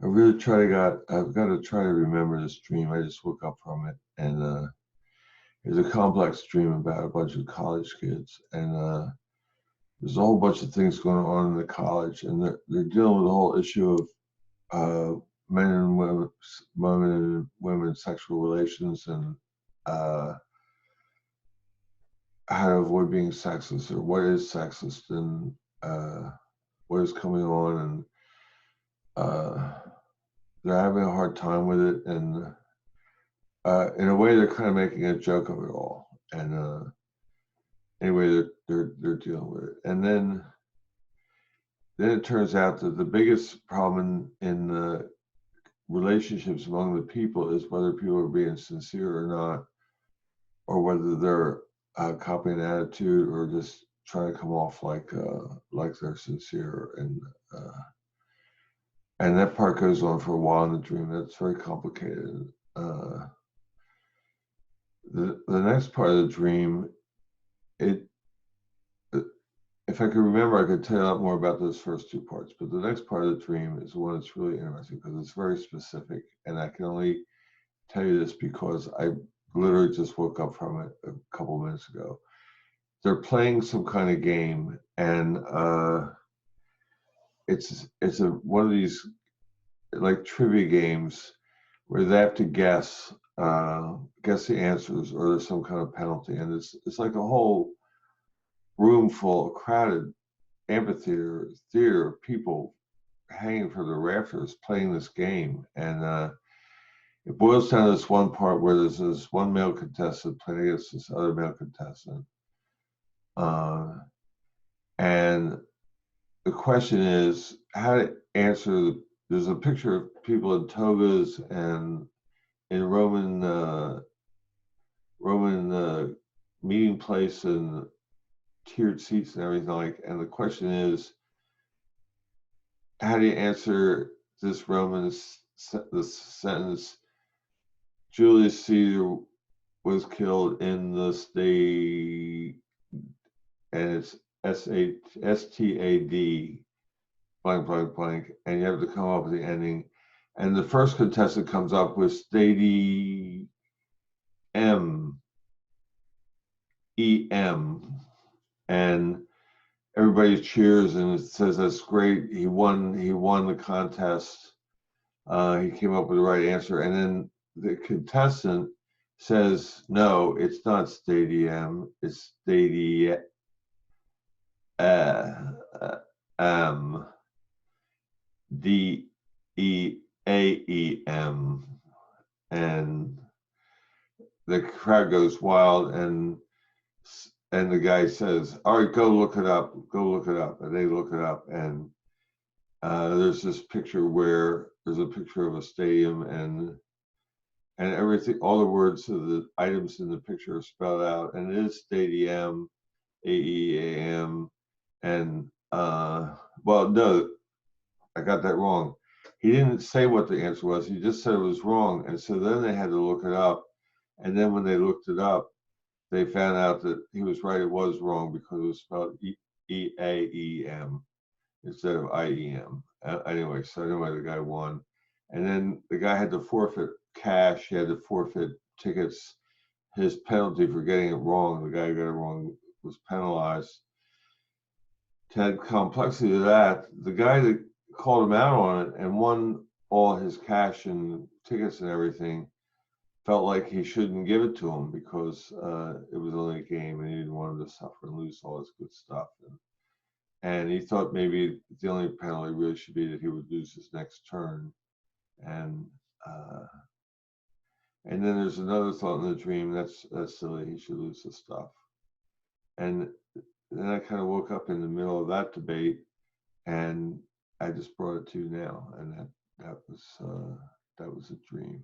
I've got to try to remember this dream. I just woke up from it, and it's a complex dream about a bunch of college kids, and there's a whole bunch of things going on in the college, and they're dealing with the whole issue of men and women's sexual relations, and uh, how to avoid being sexist, or what is sexist, and what is coming on, and they're having a hard time with it, and in a way, they're kind of making a joke of it all. And anyway, they're dealing with it, and then it turns out that the biggest problem in relationships among the people is whether people are being sincere or not, or whether they're copying an attitude or just trying to come off like they're sincere, and that part goes on for a while in the dream. That's very complicated. The next part of the dream, it if I could remember, I could tell you a lot more about those first two parts. But the next part of the dream is the one that's really interesting because it's very specific, and I can only tell you this because I literally just woke up from it a couple minutes ago. They're playing some kind of game, and it's one of these like trivia games where they have to guess the answers, or there's some kind of penalty, and it's like a whole room full, crowded amphitheater theater of people hanging from the rafters playing this game, and it boils down to this one part where there's this one male contestant playing against this other male contestant, and the question is how to answer. There's a picture of people in togas and in Roman meeting place and tiered seats and everything like. And the question is, how do you answer this this sentence? Julius Caesar was killed in the state, and it's STAD blank blank blank, and you have to come up with the ending. And the first contestant comes up with Stadeaem, and everybody cheers and it says that's great. He won the contest. He came up with the right answer, and then the contestant says, "No, it's not Stadeaem. It's Stadeaem." DEAEM, and the crowd goes wild, and the guy says, "All right, go look it up," and they look it up, and there's this picture where there's a picture of a stadium, and everything, all the words of the items in the picture are spelled out, and it is Stadeaem, AEAM, and well, no, I got that wrong. He didn't say what the answer was. He just said it was wrong. And so then they had to look it up. And then when they looked it up, they found out that he was right. It was wrong because it was spelled EAEM instead of IEM. Anyway, so the guy won. And then the guy had to forfeit cash. He had to forfeit tickets. His penalty for getting it wrong, the guy who got it wrong, was penalized. To add complexity to that, the guy that called him out on it and won all his cash and tickets and everything felt like he shouldn't give it to him because it was only a game and he didn't want him to suffer and lose all his good stuff. And he thought maybe the only penalty really should be that he would lose his next turn. And then there's another thought in the dream, that's silly, he should lose his stuff. And then I kind of woke up in the middle of that debate, and I just brought it to you now, and that was a dream.